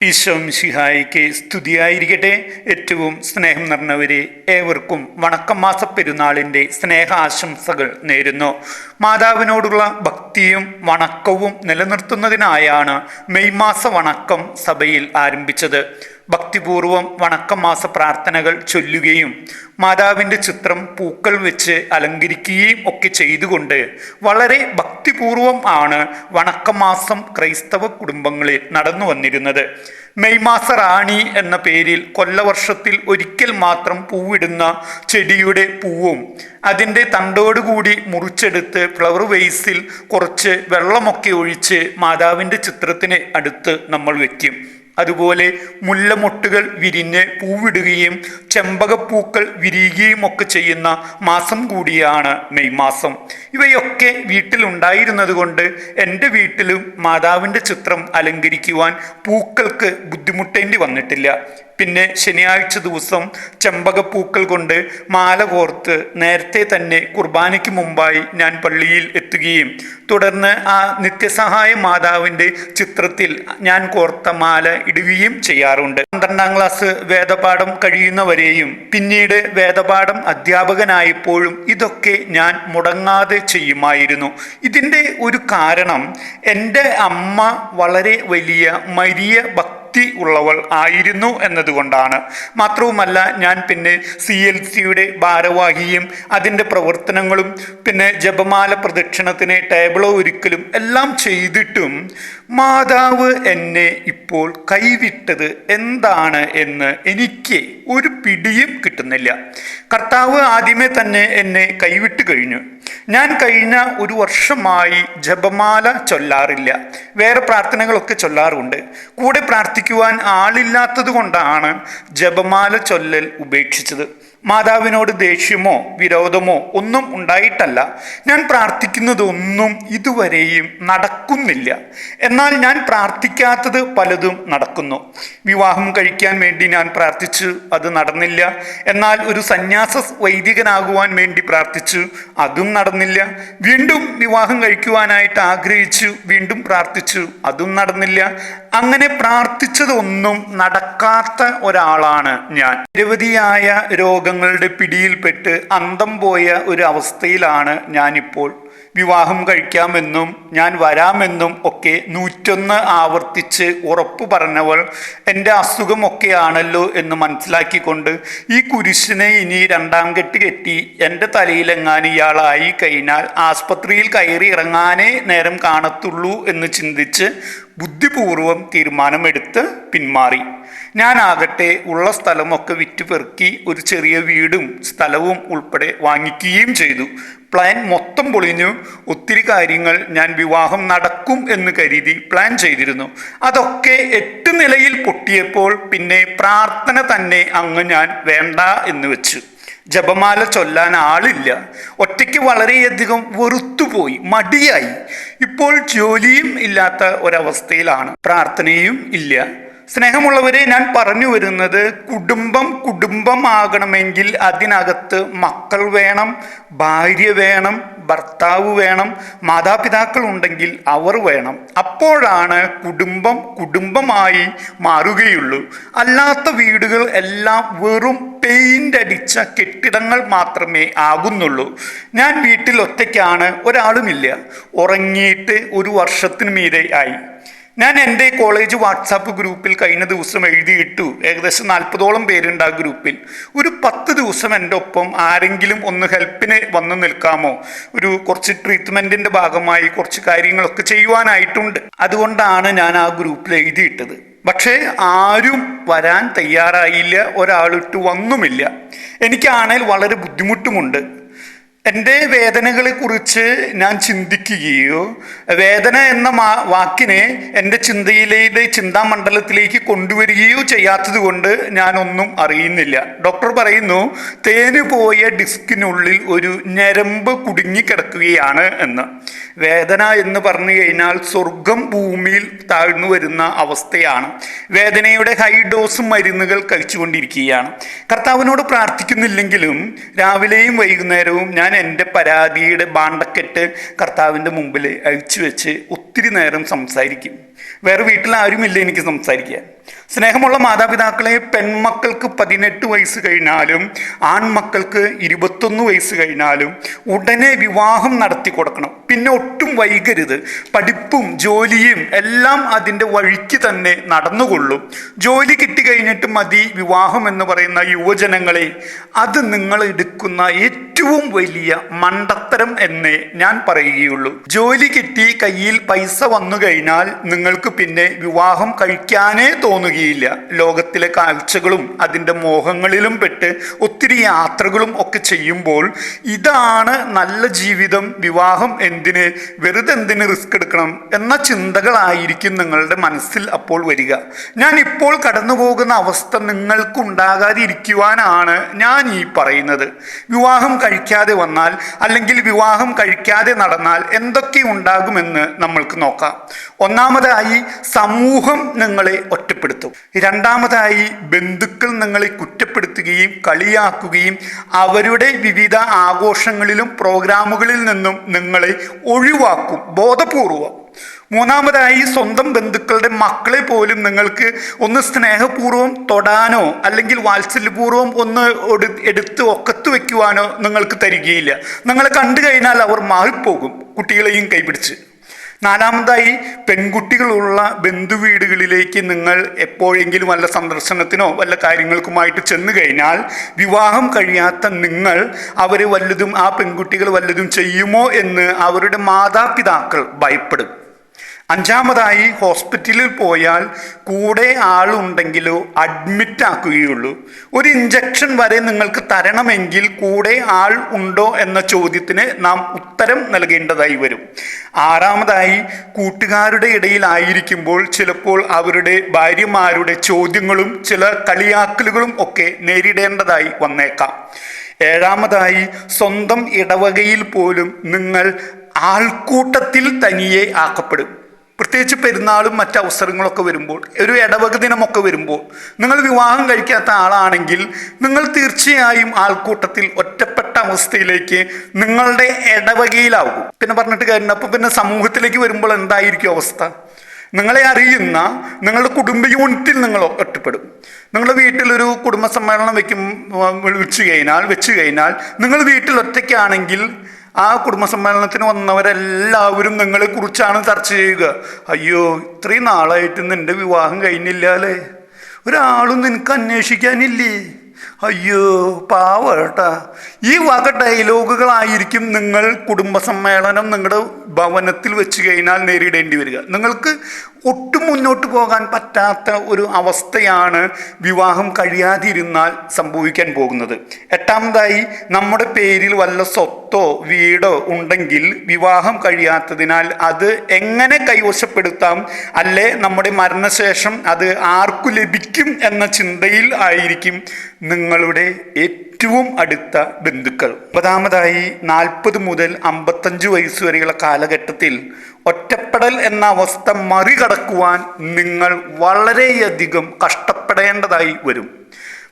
ഈശോ മിശിഹായിക്ക് സ്തുതിയായിരിക്കട്ടെ. ഏറ്റവും സ്നേഹം നിറഞ്ഞവരെ, ഏവർക്കും വണക്കം മാസ പെരുന്നാളിൻ്റെ സ്നേഹാശംസകൾ നേരുന്നു. മാതാവിനോടുള്ള ഭക്തിയും വണക്കവും നിലനിർത്തുന്നതിനായാണ് മെയ് മാസ വണക്കം സഭയിൽ ആരംഭിച്ചത്. ഭക്തിപൂർവം വണക്കമാസ പ്രാർത്ഥനകൾ ചൊല്ലുകയും മാതാവിൻ്റെ ചിത്രം പൂക്കൾ വെച്ച് അലങ്കരിക്കുകയും ഒക്കെ ചെയ്തുകൊണ്ട് വളരെ ഭക്തിപൂർവം ആണ് വണക്കമാസം ക്രൈസ്തവ കുടുംബങ്ങളിൽ നടന്നു വന്നിരുന്നത്. മെയ് മാസ റാണി എന്ന പേരിൽ കൊല്ലവർഷത്തിൽ ഒരിക്കൽ മാത്രം പൂവിടുന്ന ചെടിയുടെ പൂവും അതിൻ്റെ തണ്ടോടുകൂടി മുറിച്ചെടുത്ത് ഫ്ലവർ വേസിൽ കുറച്ച് വെള്ളമൊക്കെ ഒഴിച്ച് മാതാവിൻ്റെ ചിത്രത്തിന് അടുത്ത് നമ്മൾ വയ്ക്കും. അതുപോലെ മുല്ലമൊട്ടുകൾ വിരിഞ്ഞ് പൂവിടുകയും ചെമ്പകപ്പൂക്കൾ വിരിയുകയും ഒക്കെ ചെയ്യുന്ന മാസം കൂടിയാണ് മെയ് മാസം. ഇവയൊക്കെ വീട്ടിലുണ്ടായിരുന്നത് കൊണ്ട് എൻ്റെ വീട്ടിലും മാതാവിൻ്റെ ചിത്രം അലങ്കരിക്കുവാൻ പൂക്കൾക്ക് ബുദ്ധിമുട്ടേണ്ടി വന്നിട്ടില്ല. പിന്നെ ശനിയാഴ്ച ദിവസം ചെമ്പകപ്പൂക്കൾ കൊണ്ട് മാല കോർത്ത് നേരത്തെ തന്നെ കുർബാനയ്ക്ക് മുമ്പായി ഞാൻ പള്ളിയിൽ എത്തുകയും തുടർന്ന് ആ നിത്യസഹായ മാതാവിൻ്റെ ചിത്രത്തിൽ ഞാൻ കോർത്ത മാല ഇടുകയും ചെയ്യാറുണ്ട്. 12ാം ക്ലാസ് വേദപാഠം കഴിയുന്നവരെയും പിന്നീട് വേദപാഠം അധ്യാപകനായപ്പോഴും ഇതൊക്കെ ഞാൻ മുടങ്ങാതെ ചെയ്യുമായിരുന്നു. ഇതിൻ്റെ ഒരു കാരണം എൻ്റെ അമ്മ വളരെ വലിയ മരിയ ഭക്തി ഉള്ളവൾ ആയിരുന്നു എന്നതുകൊണ്ടാണ്. മാത്രവുമല്ല, ഞാൻ പിന്നെ CLCയുടെ ഭാരവാഹിയും അതിൻ്റെ പ്രവർത്തനങ്ങളും പിന്നെ ജപമാല പ്രദക്ഷിണത്തിന് ടേബിളോ ഒരുക്കലും എല്ലാം ചെയ്തിട്ടും മാതാവ് എന്നെ ഇപ്പോൾ കൈവിട്ടത് എന്താണ് എന്ന് എനിക്ക് ഒരു പിടിയും കിട്ടുന്നില്ല. കർത്താവ് ആദ്യമേ തന്നെ എന്നെ കൈവിട്ട് കഴിഞ്ഞു. ഞാൻ കഴിഞ്ഞ ഒരു വർഷമായി ജപമാല ചൊല്ലാറില്ല. വേറെ പ്രാർത്ഥനകളൊക്കെ ചൊല്ലാറുണ്ട്. കൂടെ പ്രാർത്ഥിക്കുവാൻ ആളില്ലാത്തത് കൊണ്ടാണ് ജപമാല ചൊല്ലൽ ഉപേക്ഷിച്ചത്. മാതാവിനോട് ദേഷ്യമോ വിരോധമോ ഒന്നും ഉണ്ടായിട്ടല്ല. ഞാൻ പ്രാർത്ഥിക്കുന്നതൊന്നും ഇതുവരെയും നടക്കുന്നില്ല. എന്നാൽ ഞാൻ പ്രാർത്ഥിക്കാത്തത് പലതും നടക്കുന്നു. വിവാഹം കഴിക്കാൻ വേണ്ടി ഞാൻ പ്രാർത്ഥിച്ചു, അത് നടന്നില്ല. എന്നാൽ ഒരു സന്യാസ വൈദികനാകുവാൻ വേണ്ടി പ്രാർത്ഥിച്ചു, അതും നടന്നില്ല. വീണ്ടും വിവാഹം കഴിക്കുവാനായിട്ട് ആഗ്രഹിച്ചു, വീണ്ടും പ്രാർത്ഥിച്ചു, അതും നടന്നില്ല. അങ്ങനെ പ്രാർത്ഥിച്ചതൊന്നും നടക്കാത്ത ഒരാളാണ് ഞാൻ. നിരവധിയായ രോഗങ്ങളുടെ പിടിയിൽപ്പെട്ട് അന്തം പോയ ഒരു അവസ്ഥയിലാണ് ഞാനിപ്പോൾ. വിവാഹം കഴിക്കാമെന്നും ഞാൻ വരാമെന്നും ഒക്കെ 101 ആവർത്തിച്ച് ഉറപ്പ് പറഞ്ഞവൾ എൻ്റെ അസുഖമൊക്കെയാണല്ലോ എന്ന് മനസ്സിലാക്കിക്കൊണ്ട് ഈ കുരിശിനെ ഇനി 2ാം കെട്ട് കെട്ടി എൻ്റെ തലയിലെങ്ങാൻ ഇയാളായി കഴിഞ്ഞാൽ ആസ്പത്രിയിൽ കയറി ഇറങ്ങാനേ നേരം കാണത്തുള്ളൂ എന്ന് ചിന്തിച്ച് ബുദ്ധിപൂർവം തീരുമാനമെടുത്ത് പിന്മാറി. ഞാനാകട്ടെ ഉള്ള സ്ഥലമൊക്കെ വിറ്റ് പെറുക്കി ഒരു ചെറിയ വീടും സ്ഥലവും ഉൾപ്പെടെ വാങ്ങിക്കുകയും ചെയ്തു. പ്ലാൻ മൊത്തം പൊളിഞ്ഞു. ഒത്തിരി കാര്യങ്ങൾ ഞാൻ വിവാഹം നടക്കും എന്ന് കരുതി പ്ലാൻ ചെയ്തിരുന്നു. അതൊക്കെ 8 നിലയിൽ പൊട്ടിയപ്പോൾ പിന്നെ പ്രാർത്ഥന തന്നെ അങ്ങ് ഞാൻ വേണ്ട എന്ന് വെച്ചു. ജപമാല ചൊല്ലാൻ ആളില്ല. ഒറ്റയ്ക്ക് വളരെയധികം വെറുത്തുപോയി, മടിയായി. ഇപ്പോൾ ജോലിയും ഇല്ലാത്ത ഒരവസ്ഥയിലാണ്, പ്രാർത്ഥനയും ഇല്ല. സ്നേഹമുള്ളവരെ, ഞാൻ പറഞ്ഞു വരുന്നത് കുടുംബമാകണമെങ്കിൽ അതിനകത്ത് മക്കൾ വേണം, ഭാര്യ വേണം, ഭർത്താവ് വേണം, മാതാപിതാക്കൾ ഉണ്ടെങ്കിൽ അവർ വേണം. അപ്പോഴാണ് കുടുംബമായി മാറുകയുള്ളൂ. അല്ലാത്ത വീടുകൾ എല്ലാം വെറും പെയിൻ്റ് അടിച്ച കെട്ടിടങ്ങൾ മാത്രമേ ആകുന്നുള്ളൂ. ഞാൻ വീട്ടിൽ ഒറ്റയ്ക്കാണ്, ഒരാളുമില്ല. ഉറങ്ങിയിട്ട് ഒരു വർഷത്തിന് മീതെ ആയി. ഞാൻ എൻ്റെ കോളേജ് വാട്സാപ്പ് ഗ്രൂപ്പിൽ കഴിഞ്ഞ ദിവസം എഴുതിയിട്ടു. ഏകദേശം 40ഓളം പേരുണ്ട് ആ ഗ്രൂപ്പിൽ. ഒരു 10 ദിവസം എൻ്റെ ഒപ്പം ആരെങ്കിലും ഒന്ന് ഹെൽപ്പിന് വന്നു നിൽക്കാമോ? കുറച്ച് ട്രീറ്റ്മെൻറ്റിൻ്റെ ഭാഗമായി കുറച്ച് കാര്യങ്ങളൊക്കെ ചെയ്യുവാനായിട്ടുണ്ട്. അതുകൊണ്ടാണ് ഞാൻ ആ ഗ്രൂപ്പിൽ എഴുതിയിട്ടത്. പക്ഷേ ആരും വരാൻ തയ്യാറായില്ല, ഒരാളിട്ട് വന്നുമില്ല. എനിക്കാണെങ്കിൽ വളരെ ബുദ്ധിമുട്ടുമുണ്ട്. എൻ്റെ വേദനകളെക്കുറിച്ച് ഞാൻ ചിന്തിക്കുകയോ വേദന എന്ന വാക്കിനെ എൻ്റെ ചിന്താമണ്ഡലത്തിലേക്ക് കൊണ്ടുവരികയോ ചെയ്യാത്തത് കൊണ്ട് ഞാനൊന്നും അറിയുന്നില്ല. ഡോക്ടർ പറയുന്നു, തേന് പോയ ഡിസ്കിനുള്ളിൽ ഒരു ഞരമ്പ് കുടുങ്ങിക്കിടക്കുകയാണ് എന്ന്. വേദന എന്ന് പറഞ്ഞു കഴിഞ്ഞാൽ സ്വർഗം ഭൂമിയിൽ താഴ്ന്നു വരുന്ന അവസ്ഥയാണ്. വേദനയുടെ ഹൈ ഡോസ് മരുന്നുകൾ കഴിച്ചുകൊണ്ടിരിക്കുകയാണ്. കർത്താവിനോട് പ്രാർത്ഥിക്കുന്നില്ലെങ്കിലും രാവിലെയും വൈകുന്നേരവും ഞാൻ ഞാൻ എൻ്റെ പരാതിയുടെ ബാണ്ടക്കെട്ട് കർത്താവിൻ്റെ മുമ്പിൽ അഴിച്ചു വെച്ച് ഒത്തിരി നേരം സംസാരിക്കും. വേറെ വീട്ടിൽ ആരുമില്ല എനിക്ക് സംസാരിക്കാൻ. സ്നേഹമുള്ള മാതാപിതാക്കളെ, പെൺമക്കൾക്ക് 18 വയസ്സ് കഴിഞ്ഞാലും ആൺമക്കൾക്ക് 21 വയസ്സ് കഴിഞ്ഞാലും ഉടനെ വിവാഹം നടത്തി കൊടുക്കണം. പിന്നെ ഒട്ടും വൈകരുത്. പഠിപ്പും ജോലിയും എല്ലാം അതിൻ്റെ വഴിക്ക് തന്നെ നടന്നുകൊള്ളും. ജോലി കിട്ടിക്കഴിഞ്ഞിട്ട് മതി വിവാഹം എന്ന് പറയുന്ന യുവജനങ്ങളെ, അത് നിങ്ങൾ എടുക്കുന്ന ഏറ്റവും വലിയ മണ്ടത്തരം എന്നേ ഞാൻ പറയുകയുള്ളൂ. ജോലി കിട്ടി കയ്യിൽ പൈസ വന്നു കഴിഞ്ഞാൽ നിങ്ങൾക്ക് പിന്നെ വിവാഹം കഴിക്കാനേ തോന്നുകയില്ല. ലോകത്തിലെ കാഴ്ചകളും അതിൻ്റെ മോഹങ്ങളിലും പെട്ട് ഒത്തിരി യാത്രകളും ഒക്കെ ചെയ്യുമ്പോൾ ഇതാണ് നല്ല ജീവിതം, വിവാഹം എന്തിന്, വെറുതെ എന്തിന് റിസ്ക് എടുക്കണം എന്ന ചിന്തകളായിരിക്കും നിങ്ങളുടെ മനസ്സിൽ അപ്പോൾ വരിക. ഞാൻ ഇപ്പോൾ കടന്നു പോകുന്ന അവസ്ഥ നിങ്ങൾക്കുണ്ടാകാതിരിക്കുവാനാണ് ഞാൻ ഈ പറയുന്നത്. വിവാഹം കഴിക്കാതെ വന്നാൽ അല്ലെങ്കിൽ വിവാഹം കഴിക്കാതെ നടന്നാൽ എന്തൊക്കെ ഉണ്ടാകുമെന്ന് നമ്മൾക്ക് നോക്കാം. ഒന്നാമതായി സമൂഹം നിങ്ങളെ ഒറ്റപ്പെടുത്തും. രണ്ടാമതായി ബന്ധുക്കൾ നിങ്ങളെ കുറ്റപ്പെടുത്തുകയും കളിയാക്കുകയും അവരുടെ വിവിധ ആഘോഷങ്ങളിലും പ്രോഗ്രാമുകളിൽ നിന്നും നിങ്ങളെ ഒഴിവാക്കും ബോധപൂർവം. മൂന്നാമതായി സ്വന്തം ബന്ധുക്കളുടെ മക്കളെ പോലും നിങ്ങൾക്ക് ഒന്ന് സ്നേഹപൂർവ്വം തൊടാനോ അല്ലെങ്കിൽ വാത്സല്യപൂർവ്വം ഒന്ന് എടുത്ത് ഒക്കത്ത് വെക്കുവാനോ നിങ്ങൾക്ക് തരികയില്ല. നിങ്ങളെ കണ്ടു കഴിഞ്ഞാൽ അവർ മാറിപ്പോകും, കുട്ടികളെയും കൈപിടിച്ച്. നാലാമതായി പെൺകുട്ടികളുള്ള ബന്ധുവീടുകളിലേക്ക് നിങ്ങൾ എപ്പോഴെങ്കിലും വല്ല സന്ദർശനത്തിനോ വല്ല കാര്യങ്ങൾക്കുമായിട്ട് ചെന്നു കഴിഞ്ഞാൽ വിവാഹം കഴിയാത്ത നിങ്ങൾ അവരെ വല്ലതും, ആ പെൺകുട്ടികൾ വല്ലതും ചെയ്യുമോ എന്ന് അവരുടെ മാതാപിതാക്കൾ ഭയപ്പെടും. അഞ്ചാമതായി ഹോസ്പിറ്റലിൽ പോയാൽ കൂടെ ആളുണ്ടെങ്കിലോ അഡ്മിറ്റ് ആക്കുകയുള്ളൂ. ഒരു ഇഞ്ചക്ഷൻ വരെ നിങ്ങൾക്ക് തരണമെങ്കിൽ കൂടെ ആൾ ഉണ്ടോ എന്ന ചോദ്യത്തിന് നാം ഉത്തരം നൽകേണ്ടതായി വരും. ആറാമതായി കൂട്ടുകാരുടെ ഇടയിലായിരിക്കുമ്പോൾ ചിലപ്പോൾ അവരുടെ ഭാര്യമാരുടെ ചോദ്യങ്ങളും ചില കളിയാക്കലുകളും ഒക്കെ നേരിടേണ്ടതായി വന്നേക്കാം. ഏഴാമതായി സ്വന്തം ഇടവകയിൽ പോലും നിങ്ങൾ ആൾക്കൂട്ടത്തിൽ തനിയെ ആക്കപ്പെടും. പ്രത്യേകിച്ച് പെരുന്നാളും മറ്റവസരങ്ങളൊക്കെ വരുമ്പോൾ, ഒരു ഇടവക ദിനമൊക്കെ വരുമ്പോൾ നിങ്ങൾ വിവാഹം കഴിക്കാത്ത ആളാണെങ്കിൽ നിങ്ങൾ തീർച്ചയായും ആൾക്കൂട്ടത്തിൽ ഒറ്റപ്പെട്ട അവസ്ഥയിലേക്ക് നിങ്ങളുടെ ഇടവകയിലാവും. പിന്നെ പറഞ്ഞിട്ട് കാര്യമില്ല. അപ്പം പിന്നെ സമൂഹത്തിലേക്ക് വരുമ്പോൾ എന്തായിരിക്കും അവസ്ഥ? നിങ്ങളെ അറിയുന്ന നിങ്ങളുടെ കുടുംബ യൂണിറ്റിൽ നിങ്ങൾ ഒറ്റപ്പെടും. നിങ്ങളുടെ വീട്ടിലൊരു കുടുംബ സമ്മേളനം വെച്ച് കഴിഞ്ഞാൽ നിങ്ങൾ വീട്ടിൽ ഒറ്റയ്ക്കാണെങ്കിൽ ആ കുടുംബസമ്മേളനത്തിന് വന്നവരെല്ലാവരും നിങ്ങളെ കുറിച്ചാണ് ചർച്ച ചെയ്യുക. അയ്യോ, ഇത്രയും നാളായിട്ട് നിന്റെ വിവാഹം കഴിഞ്ഞില്ല അല്ലേ, ഒരാളും നിനക്ക് അന്വേഷിക്കാനില്ലേ, അയ്യോ പാവട്ടാ. ഈ വക ഡയലോഗുകളായിരിക്കും നിങ്ങൾ കുടുംബസമ്മേളനം നിങ്ങളുടെ ഭവനത്തിൽ വെച്ച് കഴിഞ്ഞാൽ നേരിടേണ്ടി വരിക. നിങ്ങൾക്ക് ഒട്ടും മുന്നോട്ട് പോകാൻ പറ്റാത്ത ഒരു അവസ്ഥയാണ് വിവാഹം കഴിയാതിരുന്നാൽ സംഭവിക്കാൻ പോകുന്നത്. എട്ടാമതായി നമ്മുടെ പേരിൽ വല്ല സ്വത്തോ വീടോ ഉണ്ടെങ്കിൽ വിവാഹം കഴിയാത്തതിനാൽ അത് എങ്ങനെ കൈവശപ്പെടുത്താം, അല്ലെ നമ്മുടെ മരണശേഷം അത് ആർക്കു ലഭിക്കും എന്ന ചിന്തയിൽ ആയിരിക്കും നിങ്ങളുടെ ഏറ്റവും അടുത്ത ബന്ധുക്കൾ. ഒമ്പതാമതായി 40 മുതൽ 55 വയസ്സ് വരെയുള്ള കാലഘട്ടത്തിൽ ഒറ്റപ്പെടൽ എന്ന അവസ്ഥ മറികടക്കുവാൻ നിങ്ങൾ വളരെയധികം കഷ്ടപ്പെടേണ്ടതായി വരും.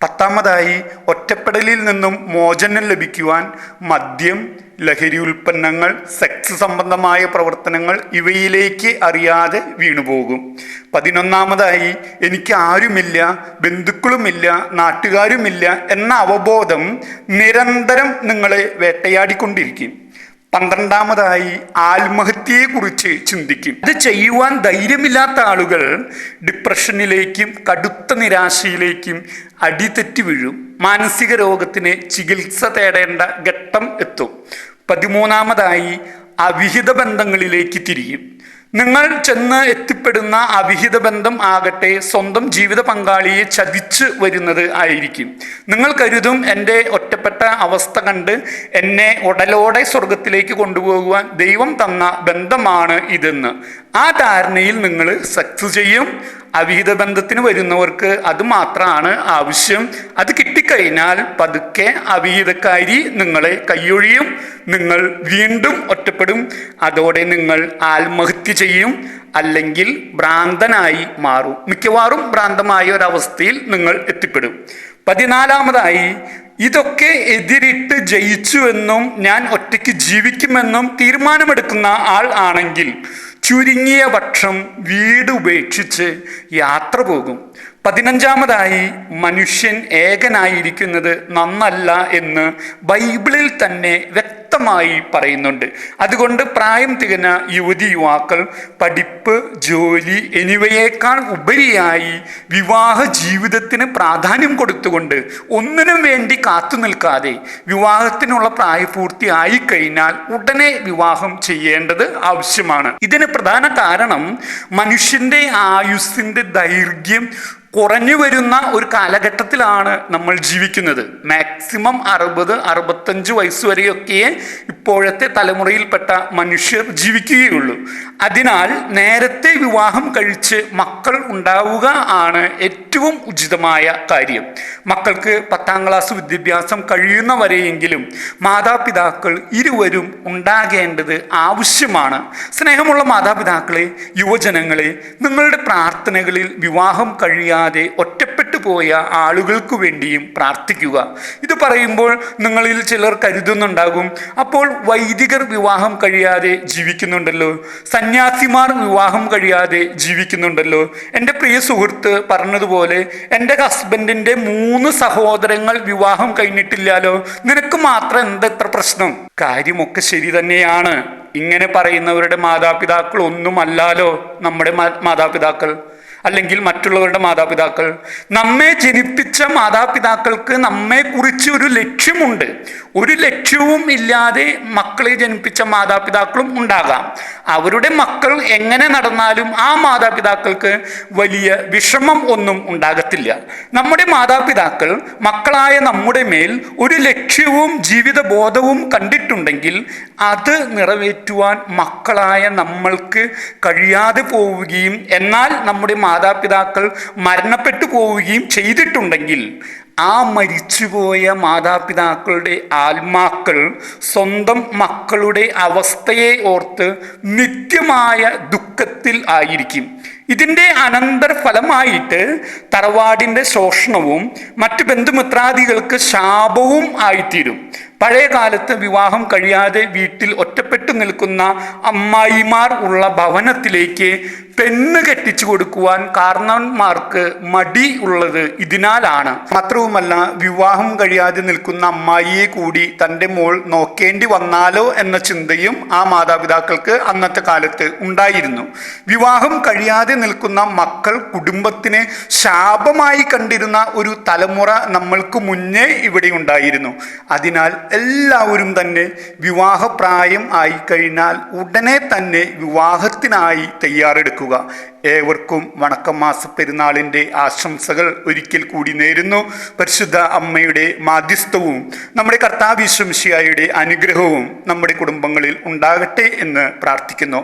പത്താമതായി ഒറ്റപ്പെടലിൽ നിന്നും മോചനം ലഭിക്കുവാൻ മദ്യം, ലഹരി ഉൽപ്പന്നങ്ങൾ, സെക്സ് സംബന്ധമായ പ്രവർത്തനങ്ങൾ ഇവയിലേക്ക് അറിയാതെ വീണുപോകും. 11ാമതായി എനിക്ക് ആരുമില്ല, ബന്ധുക്കളുമില്ല, നാട്ടുകാരുമില്ല എന്ന അവബോധം നിരന്തരം നിങ്ങളെ വേട്ടയാടിക്കൊണ്ടിരിക്കും. 12ാമതായി ആത്മഹത്യയെക്കുറിച്ച് ചിന്തിക്കും. ഇത് ചെയ്യുവാൻ ധൈര്യമില്ലാത്ത ആളുകൾ ഡിപ്രഷനിലേക്കും കടുത്ത നിരാശയിലേക്കും അടിതെറ്റി വീഴും. മാനസിക രോഗത്തിന് ചികിത്സ തേടേണ്ട ഘട്ടം എത്തും. 13ാമതായി അവിഹിത ബന്ധങ്ങളിലേക്ക് തിരിയും. നിങ്ങൾ ചെന്ന് എത്തിപ്പെടുന്ന അവിഹിത ബന്ധം ആകട്ടെ സ്വന്തം ജീവിത പങ്കാളിയെ ചതിച്ച് വരുന്നത് ആയിരിക്കും. നിങ്ങൾ കരുതും എൻ്റെ ഒറ്റപ്പെട്ട അവസ്ഥ കണ്ട് എന്നെ ഉടലോടെ സ്വർഗത്തിലേക്ക് കൊണ്ടുപോകുവാൻ ദൈവം തന്ന ബന്ധമാണ് ഇതെന്ന്. ആ ധാരണയിൽ നിങ്ങൾ സക്സസ് ചെയ്യും. അവിഹിത ബന്ധത്തിന് വരുന്നവർക്ക് അത് മാത്രമാണ് ആവശ്യം. അത് കിട്ടിക്കഴിഞ്ഞാൽ പതുക്കെ അവിഹിതക്കാരി നിങ്ങളെ കൈയൊഴിയും, നിങ്ങൾ വീണ്ടും ഒറ്റപ്പെടും. അതോടെ നിങ്ങൾ ആത്മഹത്യ ചെയ്യും, അല്ലെങ്കിൽ ഭ്രാന്തനായി മാറും. മിക്കവാറും ഭ്രാന്തമായ ഒരവസ്ഥയിൽ നിങ്ങൾ എത്തിപ്പെടും. 14-ാമതായി, ഇതൊക്കെ എതിരിട്ട് ജയിച്ചുവെന്നും ഞാൻ ഒറ്റയ്ക്ക് ജീവിക്കുമെന്നും തീരുമാനമെടുക്കുന്ന ആൾ ആണെങ്കിൽ ചുരുങ്ങിയ പക്ഷം വീട് ഉപേക്ഷിച്ച് യാത്ര പോകും. 15-ാമതായി, മനുഷ്യൻ ഏകനായിരിക്കുന്നത് നന്നല്ല എന്ന് ബൈബിളിൽ തന്നെ വ്യക്തമായി പറയുന്നുണ്ട്. അതുകൊണ്ട് പ്രായം തികഞ്ഞ യുവതി യുവാക്കൾ പഠിപ്പ്, ജോലി എന്നിവയേക്കാൾ ഉപരിയായി വിവാഹ ജീവിതത്തിന് പ്രാധാന്യം കൊടുത്തുകൊണ്ട് ഒന്നിനും വേണ്ടി കാത്തു നിൽക്കാതെ വിവാഹത്തിനുള്ള പ്രായപൂർത്തി ആയിക്കഴിഞ്ഞാൽ ഉടനെ വിവാഹം ചെയ്യേണ്ടത് ആവശ്യമാണ്. ഇതിന് പ്രധാന കാരണം മനുഷ്യന്റെ ആയുസ്സിന്റെ ദൈർഘ്യം കുറഞ്ഞു വരുന്ന ഒരു കാലഘട്ടത്തിലാണ് നമ്മൾ ജീവിക്കുന്നത്. മാക്സിമം 60-65 വയസ്സ് വരെയൊക്കെ ഇപ്പോഴത്തെ തലമുറയിൽപ്പെട്ട മനുഷ്യർ ജീവിക്കുകയുള്ളൂ. അതിനാൽ നേരത്തെ വിവാഹം കഴിച്ച് മക്കൾ ഉണ്ടാവുക ആണ് ഏറ്റവും ഉചിതമായ കാര്യം. മക്കൾക്ക് 10ാം ക്ലാസ് വിദ്യാഭ്യാസം കഴിയുന്നവരെയെങ്കിലും മാതാപിതാക്കൾ ഇരുവരും ഉണ്ടാകേണ്ടത് ആവശ്യമാണ്. സ്നേഹമുള്ള മാതാപിതാക്കളെ, യുവജനങ്ങളെ, നിങ്ങളുടെ പ്രാർത്ഥനകളിൽ വിവാഹം കഴിയാതെ ഒറ്റപ്പെട്ടു പോയ ആളുകൾക്ക് വേണ്ടിയും പ്രാർത്ഥിക്കുക. ഇത് പറയുമ്പോൾ നിങ്ങളിൽ ചിലർ കരുതുന്നുണ്ടാകും, അപ്പോൾ വൈദികർ വിവാഹം കഴിയാതെ ജീവിക്കുന്നുണ്ടല്ലോ, സന്യാസിമാർ വിവാഹം കഴിയാതെ ജീവിക്കുന്നുണ്ടല്ലോ. എൻ്റെ പ്രിയ സുഹൃത്ത് പറഞ്ഞതുപോലെ എൻ്റെ ഹസ്ബൻഡിൻ്റെ 3 സഹോദരങ്ങൾ വിവാഹം കഴിഞ്ഞിട്ടില്ലാലോ, നിനക്ക് മാത്രം എന്തെത്ര പ്രശ്നം? കാര്യമൊക്കെ ശരി തന്നെയാണ്. ഇങ്ങനെ പറയുന്നവരുടെ മാതാപിതാക്കൾ ഒന്നുമല്ലാലോ നമ്മുടെ മാതാപിതാക്കൾ, അല്ലെങ്കിൽ മറ്റുള്ളവരുടെ മാതാപിതാക്കൾ. നമ്മെ ജനിപ്പിച്ച മാതാപിതാക്കൾക്ക് നമ്മെക്കുറിച്ച് ഒരു ലക്ഷ്യമുണ്ട്. ഒരു ലക്ഷ്യവും ഇല്ലാതെ മക്കളെ ജനിപ്പിച്ച മാതാപിതാക്കളും ഉണ്ടാകാം. അവരുടെ മക്കൾ എങ്ങനെ നടന്നാലും ആ മാതാപിതാക്കൾക്ക് വലിയ വിഷമം ഒന്നും ഉണ്ടാകത്തില്ല. നമ്മുടെ മാതാപിതാക്കൾ മക്കളായ നമ്മുടെ മേൽ ഒരു ലക്ഷ്യവും ജീവിതബോധവും കണ്ടിട്ടുണ്ടെങ്കിൽ അത് നിറവേറ്റുവാൻ മക്കളായ നമ്മൾക്ക് കഴിയാതെ പോവുകയും എന്നാൽ നമ്മുടെ മാതാപിതാക്കൾ മരണപ്പെട്ടു പോവുകയും ചെയ്തിട്ടുണ്ടെങ്കിൽ ആ മരിച്ചുപോയ മാതാപിതാക്കളുടെ ആത്മാക്കൾ സ്വന്തം മക്കളുടെ അവസ്ഥയെ ഓർത്ത് നിത്യമായ ദുഃഖത്തിൽ ആയിരിക്കും. ഇതിൻ്റെ അനന്തരഫലമായിട്ട് തറവാടിൻ്റെ ശോഷണവും മറ്റു ബന്ധുമിത്രാദികൾക്ക് ശാപവും ആയിത്തീരും. പഴയ കാലത്ത് വിവാഹം കഴിയാതെ വീട്ടിൽ ഒറ്റപ്പെട്ടു നിൽക്കുന്ന അമ്മായിമാർ ഉള്ള ഭവനത്തിലേക്ക് പെണ്ണ് കെട്ടിച്ചു കൊടുക്കുവാൻ കാരണവന്മാർക്ക് മടി ഉള്ളത് ഇതിനാലാണ്. മാത്രവുമല്ല, വിവാഹം കഴിയാതെ നിൽക്കുന്ന അമ്മായിയെ കൂടി തൻ്റെ മോൾ നോക്കേണ്ടി വന്നാലോ എന്ന ചിന്തയും ആ മാതാപിതാക്കൾക്ക് അന്നത്തെ കാലത്ത് ഉണ്ടായിരുന്നു. വിവാഹം കഴിയാതെ നിൽക്കുന്ന മക്കൾ കുടുംബത്തിനെ ശാപമായി കണ്ടിരുന്ന ഒരു തലമുറ നമ്മൾക്ക് മുന്നേ ഇവിടെ ഉണ്ടായിരുന്നു. അതിനാൽ എല്ലാവരും തന്നെ വിവാഹപ്രായം ആയിക്കഴിഞ്ഞാൽ ഉടനെ തന്നെ വിവാഹത്തിനായി തയ്യാറെടുക്കുക. ഏവർക്കും വണക്കം മാസ പെരുന്നാളിൻ്റെ ആശംസകൾ ഒരിക്കൽ കൂടി നേരുന്നു. പരിശുദ്ധ അമ്മയുടെ മാധ്യസ്ഥവും നമ്മുടെ കർത്താവ് യേശു മിശിഹായുടെ അനുഗ്രഹവും നമ്മുടെ കുടുംബങ്ങളിൽ ഉണ്ടാകട്ടെ എന്ന് പ്രാർത്ഥിക്കുന്നു.